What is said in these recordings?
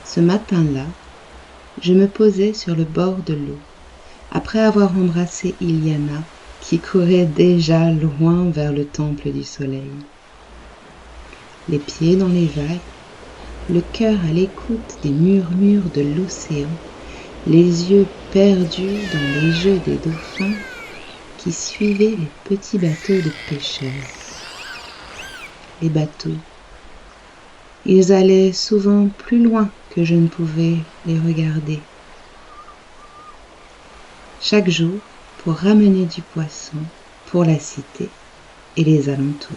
Ce matin-là, je me posais sur le bord de l'eau, après avoir embrassé Iliana, qui courait déjà loin vers le temple du soleil. Les pieds dans les vagues, le cœur à l'écoute des murmures de l'océan, les yeux perdus dans les jeux des dauphins qui suivaient les petits bateaux de pêcheurs. Les bateaux, ils allaient souvent plus loin que je ne pouvais les regarder. Chaque jour, pour ramener du poisson pour la cité et les alentours.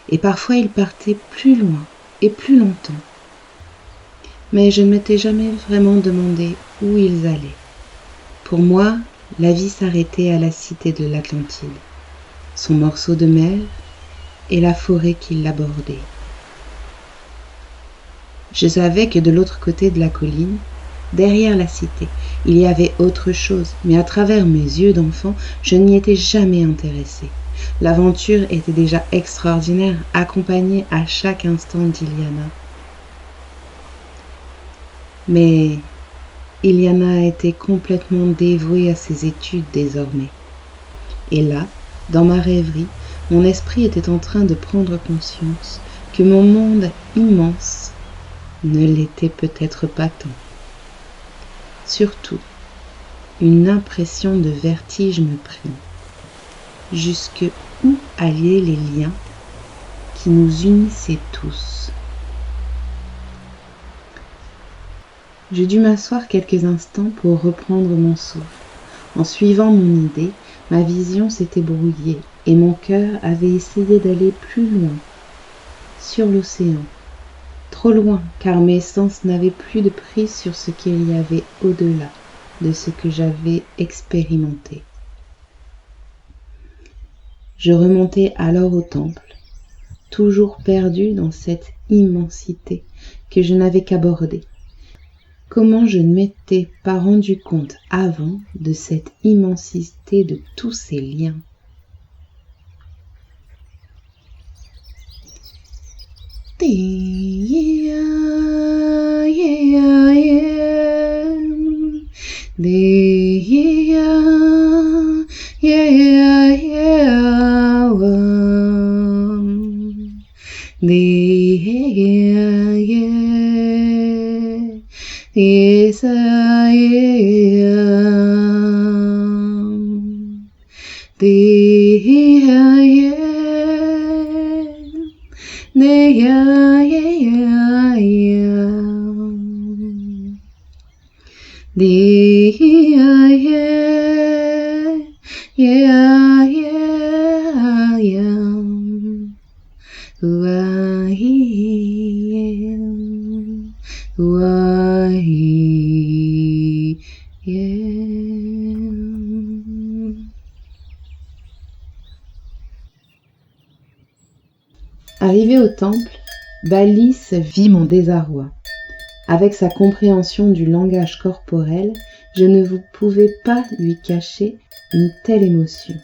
Et parfois ils partaient plus loin et plus longtemps. Mais je ne m'étais jamais vraiment demandé où ils allaient. Pour moi, la vie s'arrêtait à la cité de l'Atlantide, son morceau de mer et la forêt qui l'abordait. Je savais que de l'autre côté de la colline, derrière la cité, il y avait autre chose, mais à travers mes yeux d'enfant, je n'y étais jamais intéressée. L'aventure était déjà extraordinaire, accompagnée à chaque instant d'Iliana. Mais Iliana était complètement dévouée à ses études désormais. Et là, dans ma rêverie, mon esprit était en train de prendre conscience que mon monde immense ne l'était peut-être pas tant. Surtout, une impression de vertige me prit. Jusque où allaient les liens qui nous unissaient tous? Je dus m'asseoir quelques instants pour reprendre mon souffle. En suivant mon idée, ma vision s'était brouillée et mon cœur avait essayé d'aller plus loin, sur l'océan. Trop loin, car mes sens n'avaient plus de prise sur ce qu'il y avait au-delà de ce que j'avais expérimenté. Je remontai alors au temple, toujours perdu dans cette immensité que je n'avais qu'abordée. Comment je ne m'étais pas rendu compte avant de cette immensité de tous ces liens. Arrivé au temple, Balis vit mon désarroi. Avec sa compréhension du langage corporel, je ne pouvais pas lui cacher une telle émotion.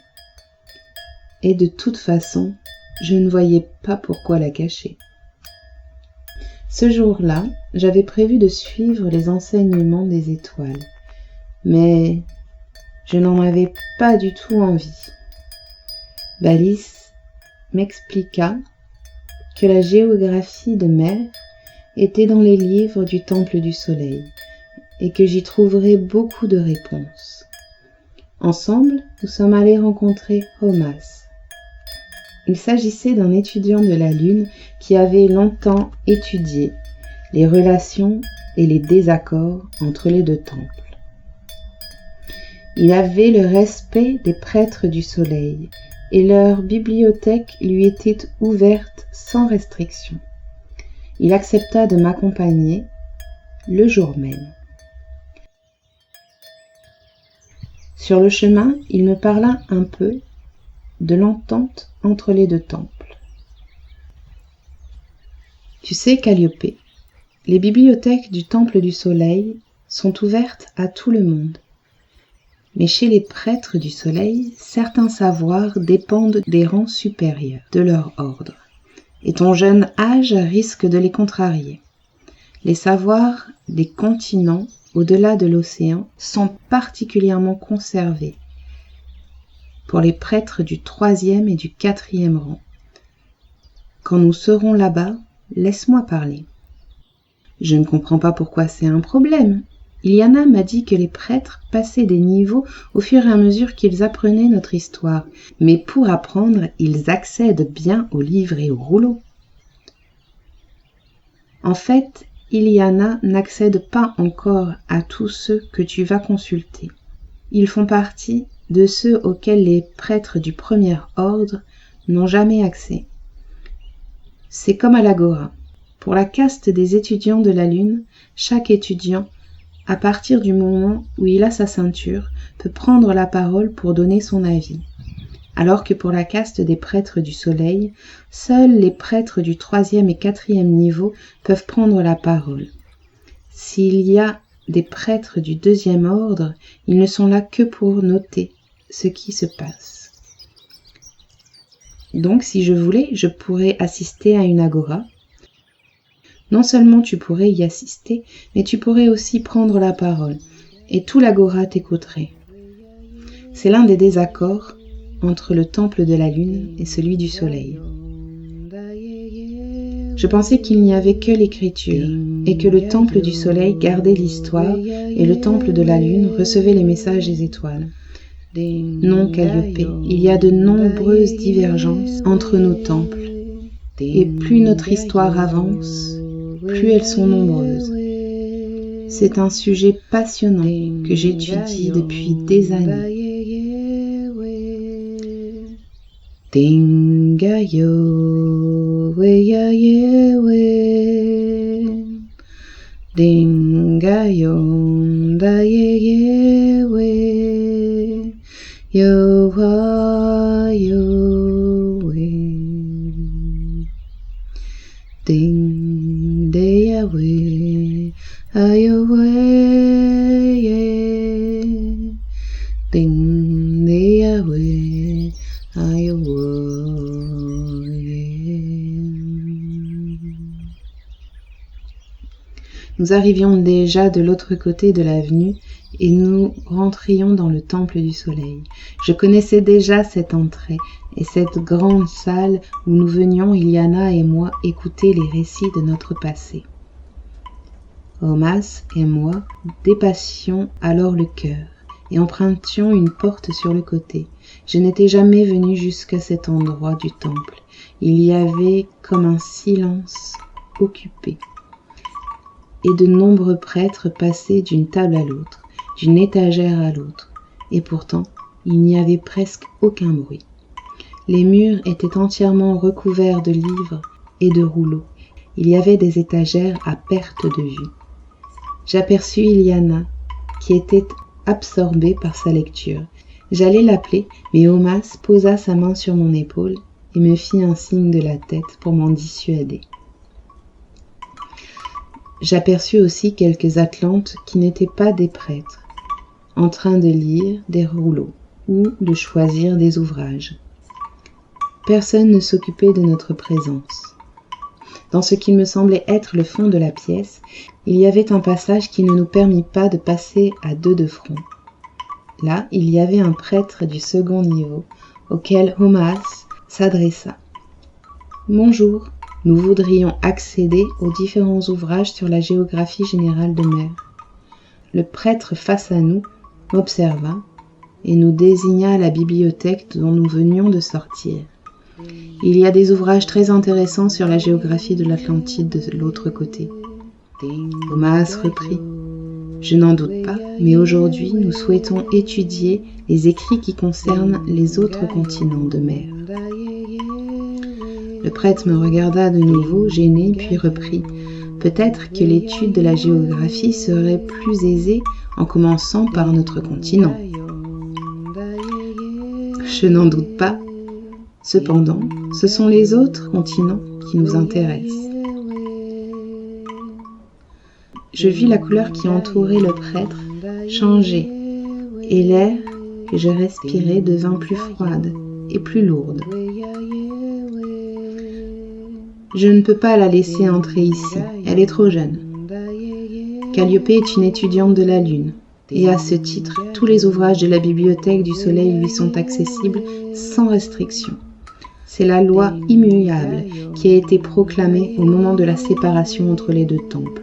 Et de toute façon, je ne voyais pas pourquoi la cacher. Ce jour-là, j'avais prévu de suivre les enseignements des étoiles, mais je n'en avais pas du tout envie. Balis m'expliqua que la géographie de mer était dans les livres du Temple du Soleil et que j'y trouverais beaucoup de réponses. Ensemble, nous sommes allés rencontrer Homas. Il s'agissait d'un étudiant de la Lune qui avait longtemps étudié les relations et les désaccords entre les deux temples. Il avait le respect des prêtres du Soleil et leur bibliothèque lui était ouverte sans restriction. Il accepta de m'accompagner le jour même. Sur le chemin, il me parla un peu de l'entente entre les deux temples. Tu sais, Calliope, les bibliothèques du Temple du Soleil sont ouvertes à tout le monde. Mais chez les prêtres du Soleil, certains savoirs dépendent des rangs supérieurs de leur ordre, et ton jeune âge risque de les contrarier. Les savoirs des continents au-delà de l'océan sont particulièrement conservés pour les prêtres du 3e et du 4e rang. Quand nous serons là-bas, laisse-moi parler. Je ne comprends pas pourquoi c'est un problème. Iliana m'a dit que les prêtres passaient des niveaux au fur et à mesure qu'ils apprenaient notre histoire, mais pour apprendre, ils accèdent bien aux livres et aux rouleaux. En fait, Iliana n'accède pas encore à tous ceux que tu vas consulter. Ils font partie de ceux auxquels les prêtres du premier ordre n'ont jamais accès. C'est comme à l'Agora. Pour la caste des étudiants de la Lune, chaque étudiant, à partir du moment où il a sa ceinture, peut prendre la parole pour donner son avis. Alors que pour la caste des prêtres du Soleil, seuls les prêtres du 3e et 4e niveau peuvent prendre la parole. S'il y a des prêtres du 2e ordre, ils ne sont là que pour noter ce qui se passe. Donc, si je voulais, je pourrais assister à une agora. Non seulement tu pourrais y assister, mais tu pourrais aussi prendre la parole, et tout l'agora t'écouterait. C'est l'un des désaccords entre le temple de la Lune et celui du Soleil. Je pensais qu'il n'y avait que l'écriture, et que le temple du Soleil gardait l'histoire, et le temple de la Lune recevait les messages des étoiles. Non, Calliope, il y a de nombreuses divergences entre nos temples, et plus notre histoire avance, plus elles sont nombreuses. C'est un sujet passionnant que j'étudie depuis des années. Dingayo, weyaye we. Dingayo, dayeye we. Yo wa yo we. Ding deya we. Ayo we ye. Ding deya we. Ayo we ye. Nous arrivions déjà de l'autre côté de l'avenue et nous rentrions dans le temple du Soleil. Je connaissais déjà cette entrée et cette grande salle où nous venions, Iliana et moi, écouter les récits de notre passé. Omas et moi dépassions alors le chœur et empruntions une porte sur le côté. Je n'étais jamais venue jusqu'à cet endroit du temple. Il y avait comme un silence occupé. Et de nombreux prêtres passaient d'une table à l'autre, d'une étagère à l'autre, et pourtant, il n'y avait presque aucun bruit. Les murs étaient entièrement recouverts de livres et de rouleaux. Il y avait des étagères à perte de vue. J'aperçus Iliana, qui était absorbée par sa lecture. J'allais l'appeler, mais Omas posa sa main sur mon épaule et me fit un signe de la tête pour m'en dissuader. J'aperçus aussi quelques atlantes qui n'étaient pas des prêtres, en train de lire des rouleaux ou de choisir des ouvrages. Personne ne s'occupait de notre présence. Dans ce qui me semblait être le fond de la pièce, il y avait un passage qui ne nous permit pas de passer à deux de front. Là, il y avait un prêtre du second niveau, auquel Omas s'adressa. « Bonjour, nous voudrions accéder aux différents ouvrages sur la géographie générale de mer. » Le prêtre face à nous m'observa et nous désigna la bibliothèque dont nous venions de sortir. Il y a des ouvrages très intéressants sur la géographie de l'Atlantide de l'autre côté. Omas reprit. Je n'en doute pas, mais aujourd'hui nous souhaitons étudier les écrits qui concernent les autres continents de mer. Le prêtre me regarda de nouveau, gêné, puis reprit. Peut-être que l'étude de la géographie serait plus aisée en commençant par notre continent. Je n'en doute pas. Cependant, ce sont les autres continents qui nous intéressent. Je vis la couleur qui entourait le prêtre changer, et l'air que je respirais devint plus froide et plus lourde. Je ne peux pas la laisser entrer ici, elle est trop jeune. Calliope est une étudiante de la Lune, et à ce titre, tous les ouvrages de la Bibliothèque du Soleil lui sont accessibles sans restriction. C'est la loi immuable qui a été proclamée au moment de la séparation entre les deux temples.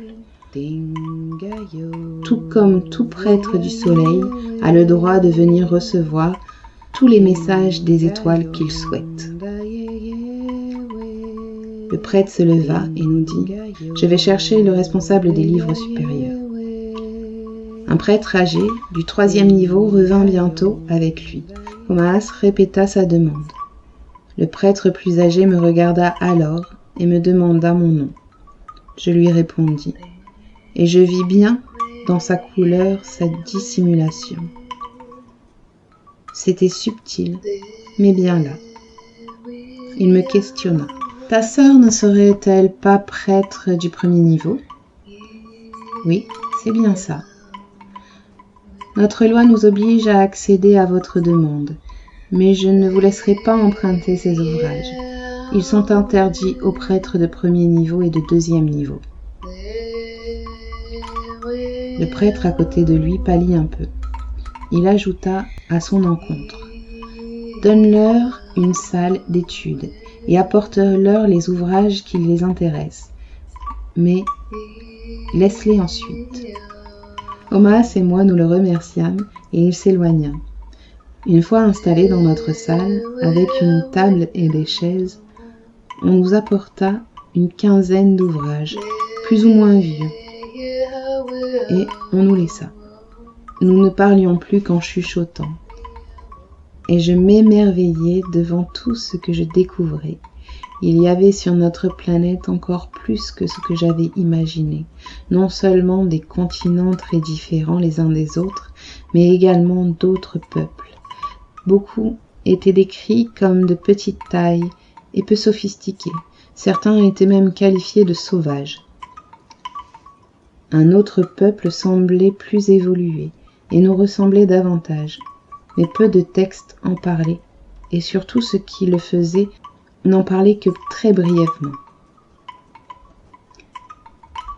Tout comme tout prêtre du Soleil a le droit de venir recevoir tous les messages des étoiles qu'il souhaite. Le prêtre se leva et nous dit « Je vais chercher le responsable des livres supérieurs ». Un prêtre âgé, du 3e niveau, revint bientôt avec lui. Omaas répéta sa demande. Le prêtre plus âgé me regarda alors et me demanda mon nom. Je lui répondis, et je vis bien dans sa couleur sa dissimulation. C'était subtil, mais bien là. Il me questionna. « Ta sœur ne serait-elle pas prêtre du 1er niveau ?»« Oui, c'est bien ça. Notre loi nous oblige à accéder à votre demande, mais je ne vous laisserai pas emprunter ces ouvrages. Ils sont interdits aux prêtres de 1er niveau et de 2e niveau. » Le prêtre à côté de lui pâlit un peu. Il ajouta à son encontre. « Donne-leur une salle d'études et apporte-leur les ouvrages qui les intéressent. Mais laisse-les ensuite. » Omaas et moi nous le remerciâmes et il s'éloigna. Une fois installés dans notre salle, avec une table et des chaises, on nous apporta une quinzaine d'ouvrages, plus ou moins vieux, et on nous laissa. Nous ne parlions plus qu'en chuchotant, et je m'émerveillais devant tout ce que je découvrais. Il y avait sur notre planète encore plus que ce que j'avais imaginé, non seulement des continents très différents les uns des autres, mais également d'autres peuples. Beaucoup étaient décrits comme de petite taille et peu sophistiqués. Certains étaient même qualifiés de sauvages. Un autre peuple semblait plus évolué et nous ressemblait davantage, mais peu de textes en parlaient, et surtout ceux qui le faisaient n'en parlaient que très brièvement.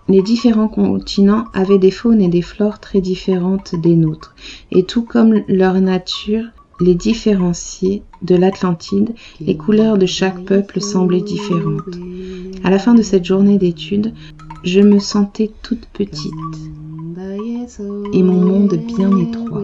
Les différents continents avaient des faunes et des flores très différentes des nôtres, et tout comme leur nature les différenciait de l'Atlantide, les couleurs de chaque peuple semblaient différentes. À la fin de cette journée d'études, je me sentais toute petite et mon monde bien étroit.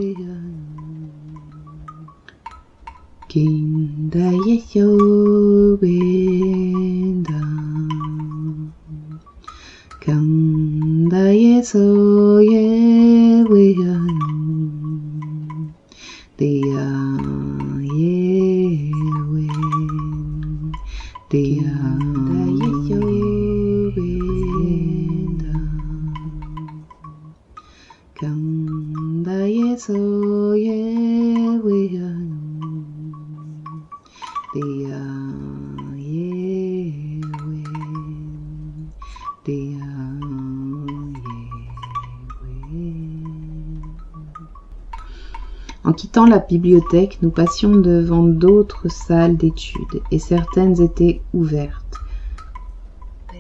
En quittant la bibliothèque, nous passions devant d'autres salles d'études, et certaines étaient ouvertes.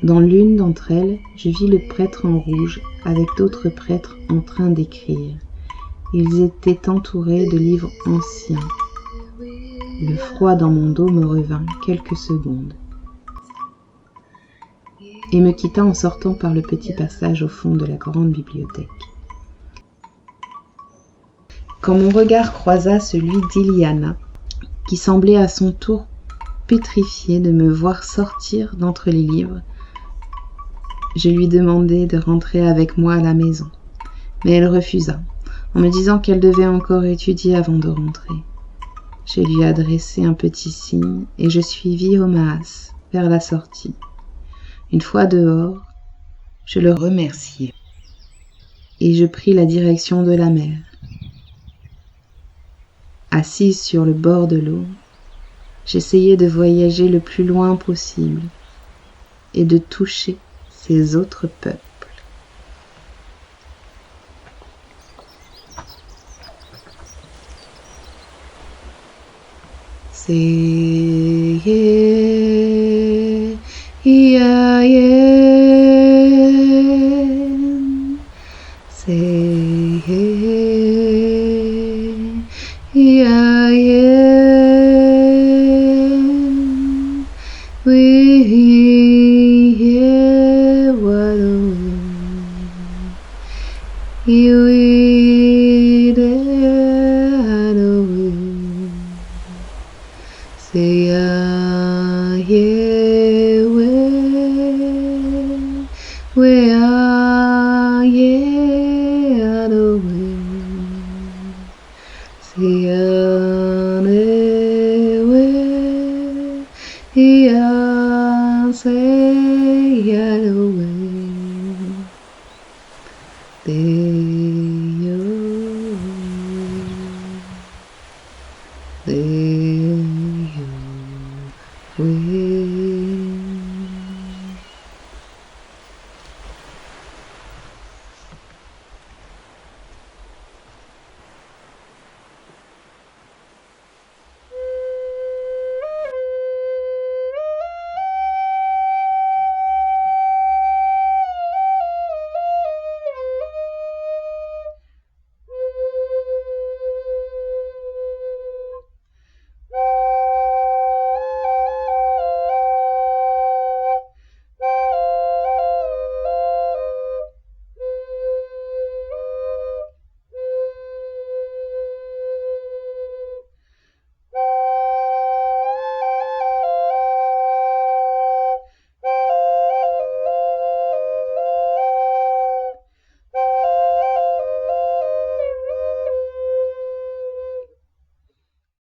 Dans l'une d'entre elles, je vis le prêtre en rouge avec d'autres prêtres en train d'écrire. Ils étaient entourés de livres anciens. Le froid dans mon dos me revint quelques secondes et me quitta en sortant par le petit passage au fond de la grande bibliothèque. Quand mon regard croisa celui d'Iliana, qui semblait à son tour pétrifiée de me voir sortir d'entre les livres, je lui demandai de rentrer avec moi à la maison, mais elle refusa, en me disant qu'elle devait encore étudier avant de rentrer. Je lui adressai un petit signe et je suivis Omaas vers la sortie. Une fois dehors, je le remerciai et je pris la direction de la mer. Assise sur le bord de l'eau, j'essayais de voyager le plus loin possible et de toucher ces autres peuples. Say yeah, yeah, yeah. Say yeah, yeah, yeah. We hear what you there the wind. Say yeah, where are yeah the wind. Say yeah, say yeah the wind.